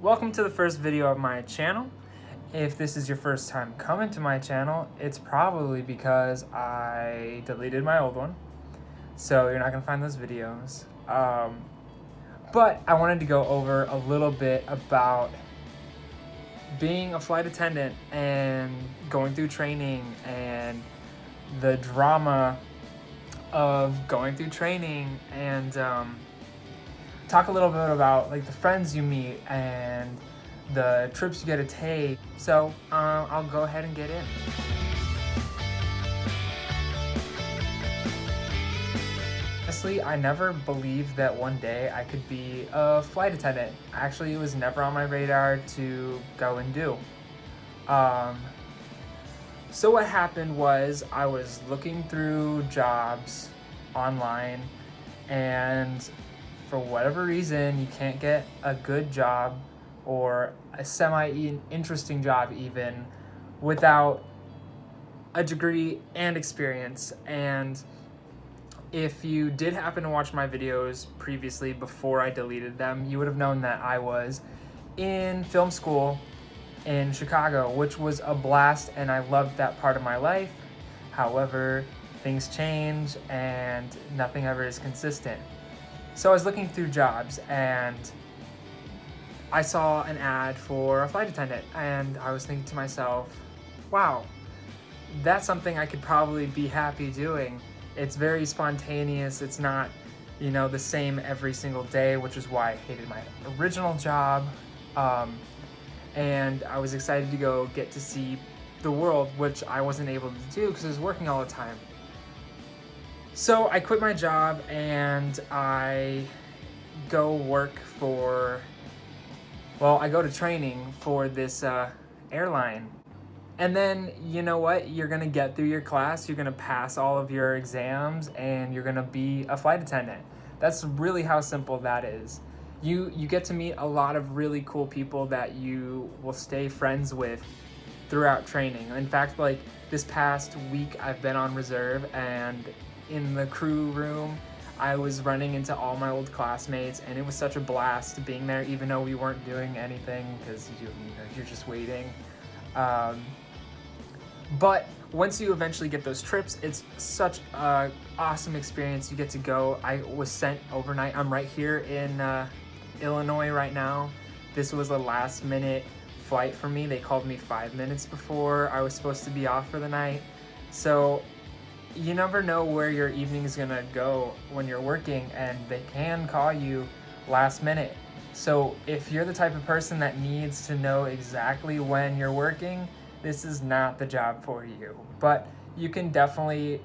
Welcome to the first video of my channel. If this is your first time coming to my channel, it's probably because I deleted my old one, so you're not gonna find those videos. But I wanted to go over a little bit about being a flight attendant and going through training and the drama of going through training, and talk a little bit about like the friends you meet and the trips you get to take. So I'll go ahead and get in. Honestly, I never believed that one day I could be a flight attendant. Actually, it was never on my radar to go and do. So what happened was I was looking through jobs online, and for whatever reason, you can't get a good job or a semi-interesting job even without a degree and experience. And if you did happen to watch my videos previously before I deleted them, you would have known that I was in film school in Chicago, which was a blast, and I loved that part of my life. However, things change and nothing ever is consistent. So I was looking through jobs and I saw an ad for a flight attendant, and I was thinking to myself, wow, that's something I could probably be happy doing. It's very spontaneous. It's not, the same every single day, which is why I hated my original job. And I was excited to go get to see the world, which I wasn't able to do because I was working all the time. So I quit my job and I go work I go to training for this airline. And then, you know what? You're gonna get through your class, you're gonna pass all of your exams, and you're gonna be a flight attendant. That's really how simple that is. You get to meet a lot of really cool people that you will stay friends with throughout training. In fact, like this past week, I've been on reserve, and in the crew room, I was running into all my old classmates, and it was such a blast being there, even though we weren't doing anything because you're just waiting. But once you eventually get those trips, it's such an awesome experience. You get to go. I was sent overnight. I'm right here in Illinois right now. This was a last minute flight for me. They called me 5 minutes before I was supposed to be off for the night. So you never know where your evening is gonna go when you're working, and they can call you last minute. So if you're the type of person that needs to know exactly when you're working, this is not the job for you. But you can definitely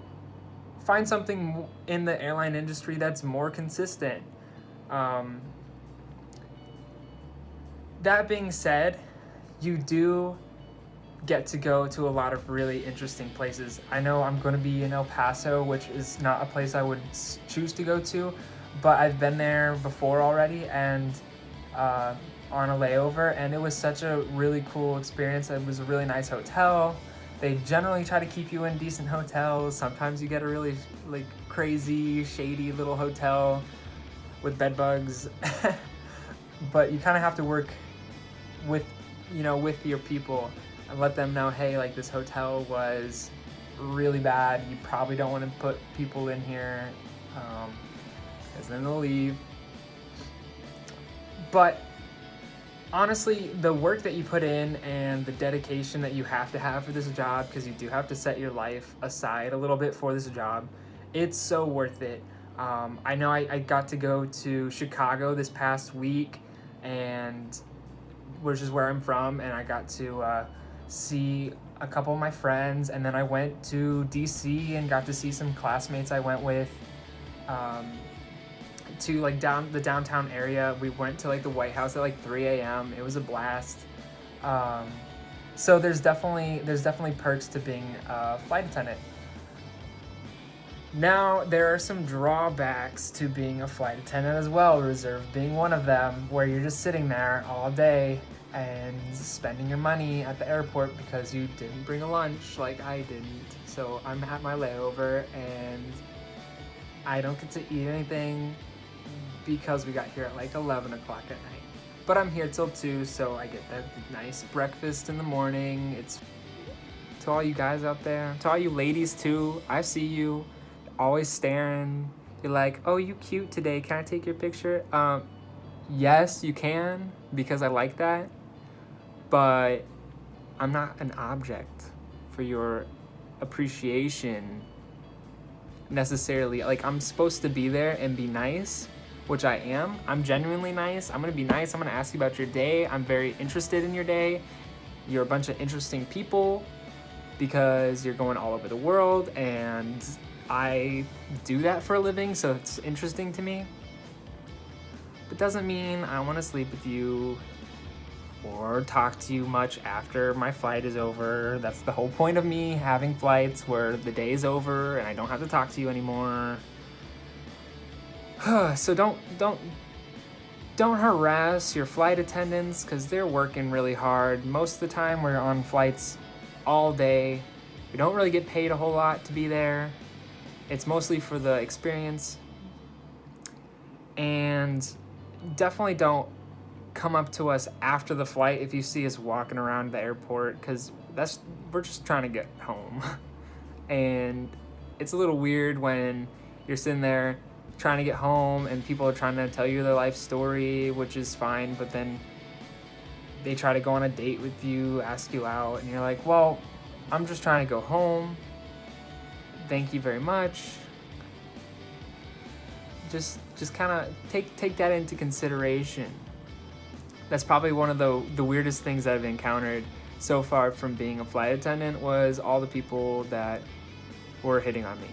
find something in the airline industry that's more consistent. That being said, you do get to go to a lot of really interesting places. I know I'm going to be in El Paso, which is not a place I would choose to go to, but I've been there before already, and on a layover, and it was such a really cool experience. It was a really nice hotel. They generally try to keep you in decent hotels. Sometimes you get a really crazy, shady little hotel with bed bugs, but you kind of have to work with your people and let them know, hey, like this hotel was really bad. You probably don't want to put people in here, because then they'll leave. But honestly, the work that you put in and the dedication that you have to have for this job, because you do have to set your life aside a little bit for this job, it's so worth it. I know I got to go to Chicago this past week, and which is where I'm from, and I got to see a couple of my friends, and then I went to DC and got to see some classmates I went with to the downtown area. We went to the White House at 3 a.m. It was a blast. So there's definitely perks to being a flight attendant. Now, there are some drawbacks to being a flight attendant as well, reserve being one of them, where you're just sitting there all day and spending your money at the airport because you didn't bring a lunch like I didn't. So I'm at my layover and I don't get to eat anything because we got here at 11 o'clock at night. But I'm here till 2, so I get that nice breakfast in the morning. It's to all you guys out there, to all you ladies too. I see you always staring. You're like, oh, you cute today. Can I take your picture? Yes, you can, because I like that. But I'm not an object for your appreciation necessarily. Like, I'm supposed to be there and be nice, which I am. I'm genuinely nice. I'm gonna be nice. I'm gonna ask you about your day. I'm very interested in your day. You're a bunch of interesting people because you're going all over the world, and I do that for a living, so it's interesting to me. But doesn't mean I want to sleep with you or talk to you much after my flight is over. That's the whole point of me having flights, where the day is over and I don't have to talk to you anymore. So don't harass your flight attendants, because they're working really hard. Most of the time we're on flights all day. We don't really get paid a whole lot to be there. It's mostly for the experience. And definitely don't come up to us after the flight if you see us walking around the airport, because we're just trying to get home. And it's a little weird when you're sitting there trying to get home and people are trying to tell you their life story, which is fine, but then they try to go on a date with you, ask you out, and you're like, well, I'm just trying to go home. Thank you very much. Just kind of take that into consideration. That's probably one of the weirdest things that I've encountered so far from being a flight attendant, was all the people that were hitting on me,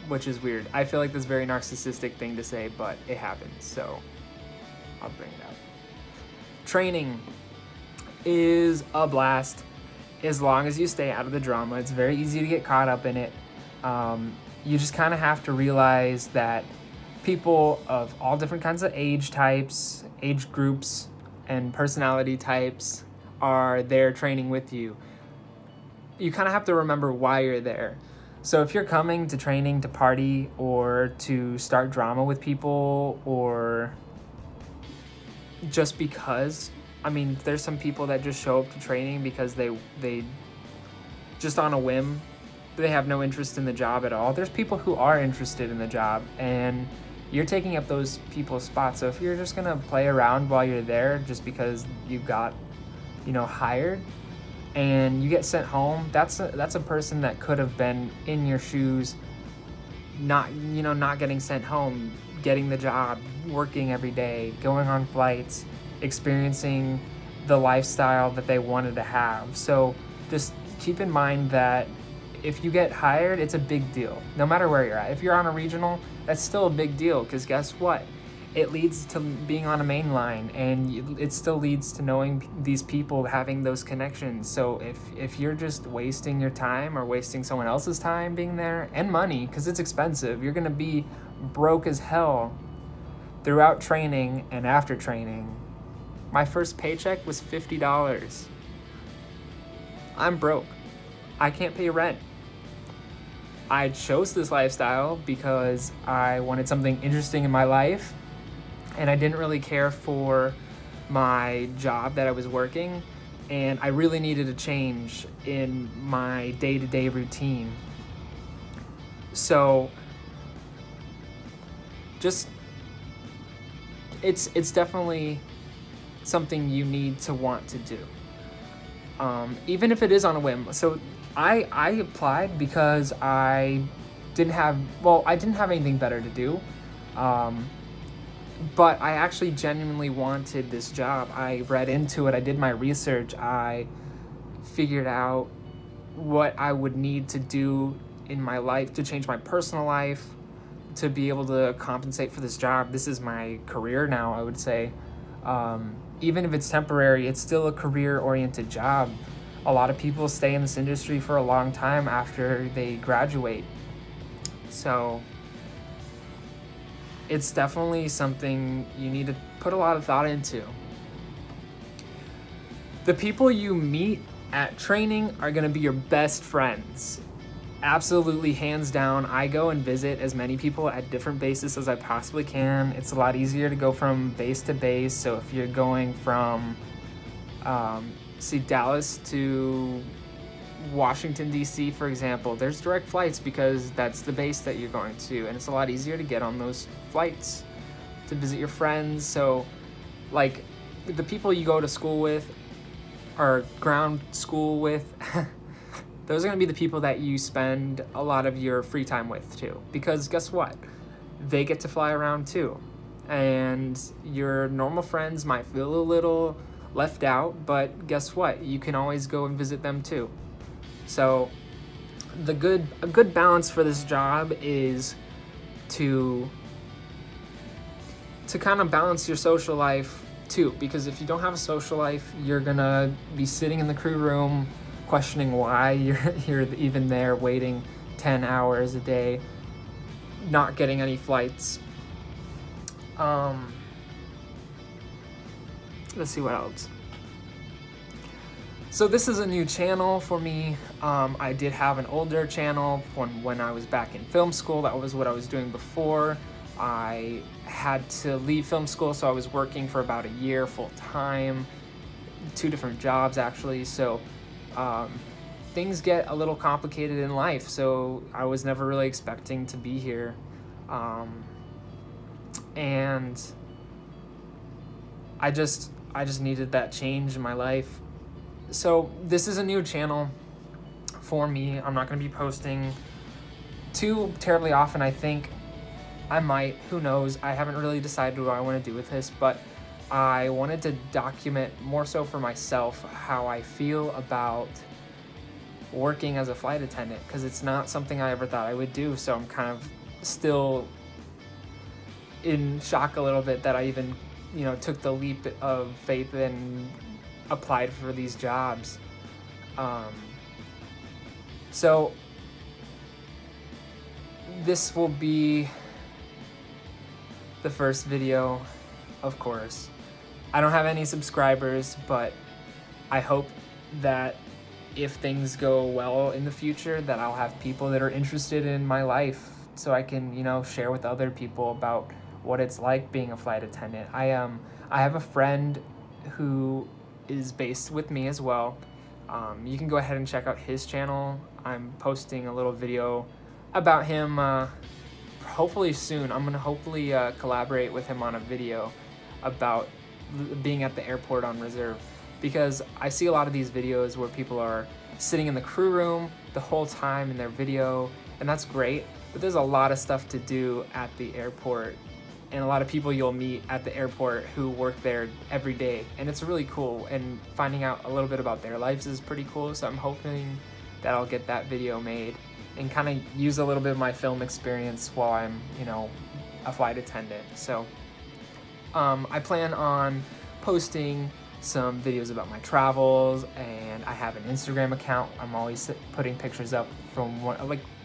which is weird. I feel like this is a very narcissistic thing to say, but it happens, so I'll bring it up. Training is a blast as long as you stay out of the drama. It's very easy to get caught up in it. You just kind of have to realize that people of all different kinds of age types, age groups, and personality types are there training with you. You kind of have to remember why you're there. So if you're coming to training to party or to start drama with people, or just because, I mean, there's some people that just show up to training because they just on a whim, they have no interest in the job at all. There's people who are interested in the job, and you're taking up those people's spots. So if you're just gonna play around while you're there just because you got, hired, and you get sent home, that's a person that could have been in your shoes, not getting sent home, getting the job, working every day, going on flights, experiencing the lifestyle that they wanted to have. So just keep in mind that if you get hired, it's a big deal, no matter where you're at. If you're on a regional, that's still a big deal, because guess what? It leads to being on a main line, and it still leads to knowing these people, having those connections. So if you're just wasting your time or wasting someone else's time being there, and money, because it's expensive, you're gonna be broke as hell throughout training and after training. My first paycheck was $50. I'm broke. I can't pay rent. I chose this lifestyle because I wanted something interesting in my life, and I didn't really care for my job that I was working, and I really needed a change in my day-to-day routine. So just it's definitely something you need to want to do, even if it is on a whim. So I applied because I didn't have anything better to do, but I actually genuinely wanted this job. I read into it, I did my research, I figured out what I would need to do in my life to change my personal life, to be able to compensate for this job. This is my career now, I would say. Even if it's temporary, it's still a career-oriented job. A lot of people stay in this industry for a long time after they graduate. So it's definitely something you need to put a lot of thought into. The people you meet at training are going to be your best friends. absolutely, hands down, I go and visit as many people at different bases as I possibly can. It's a lot easier to go from base to base. So if you're going from Dallas to Washington, D.C., for example, there's direct flights because that's the base that you're going to, and it's a lot easier to get on those flights to visit your friends. So like the people you go to school with or ground school with those are going to be the people that you spend a lot of your free time with too, because guess what, they get to fly around too, and your normal friends might feel a little left out, but guess what, you can always go and visit them too. So a good balance for this job is to kind of balance your social life too, because if you don't have a social life, you're gonna be sitting in the crew room questioning why you're even there, waiting 10 hours a day, not getting any flights. Let's see what else. So this is a new channel for me. I did have an older channel when I was back in film school. That was what I was doing before. I had to leave film school, so I was working for about a year full time, 2 different jobs actually. So things get a little complicated in life. So I was never really expecting to be here. And I just needed that change in my life. So this is a new channel for me. I'm not going to be posting too terribly often. I think I might, who knows. I haven't really decided what I want to do with this, but I wanted to document more so for myself how I feel about working as a flight attendant, because it's not something I ever thought I would do. So I'm kind of still in shock a little bit that I even, took the leap of faith and applied for these jobs. So this will be the first video, of course. I don't have any subscribers, but I hope that if things go well in the future, that I'll have people that are interested in my life, so I can, share with other people about what it's like being a flight attendant. I have a friend who is based with me as well. You can go ahead and check out his channel. I'm posting a little video about him hopefully soon. I'm gonna hopefully collaborate with him on a video about being at the airport on reserve, because I see a lot of these videos where people are sitting in the crew room the whole time in their video, and that's great, but there's a lot of stuff to do at the airport, and a lot of people you'll meet at the airport who work there every day, and it's really cool, and finding out a little bit about their lives is pretty cool. So I'm hoping that I'll get that video made and kind of use a little bit of my film experience while I'm, a flight attendant. So I plan on posting some videos about my travels, and I have an Instagram account. I'm always putting pictures up from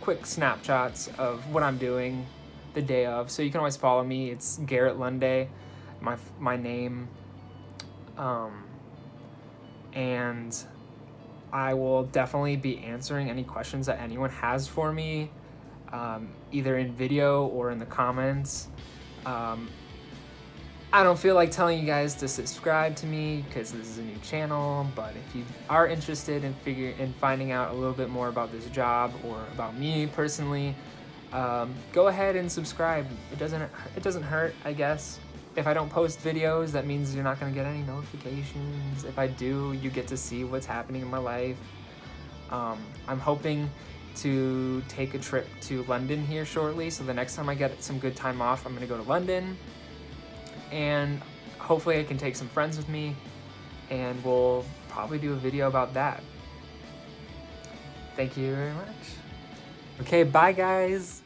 quick snapshots of what I'm doing the day of. So you can always follow me. It's Garrett Lunday, my name. And I will definitely be answering any questions that anyone has for me, either in video or in the comments. I don't feel like telling you guys to subscribe to me because this is a new channel, but if you are interested in finding out a little bit more about this job or about me personally, go ahead and subscribe. It doesn't hurt, I guess. If I don't post videos, that means you're not going to get any notifications. If I do, you get to see what's happening in my life. I'm hoping to take a trip to London here shortly, so the next time I get some good time off, I'm going to go to London, and hopefully I can take some friends with me, and we'll probably do a video about that. Thank you very much. Okay, bye guys.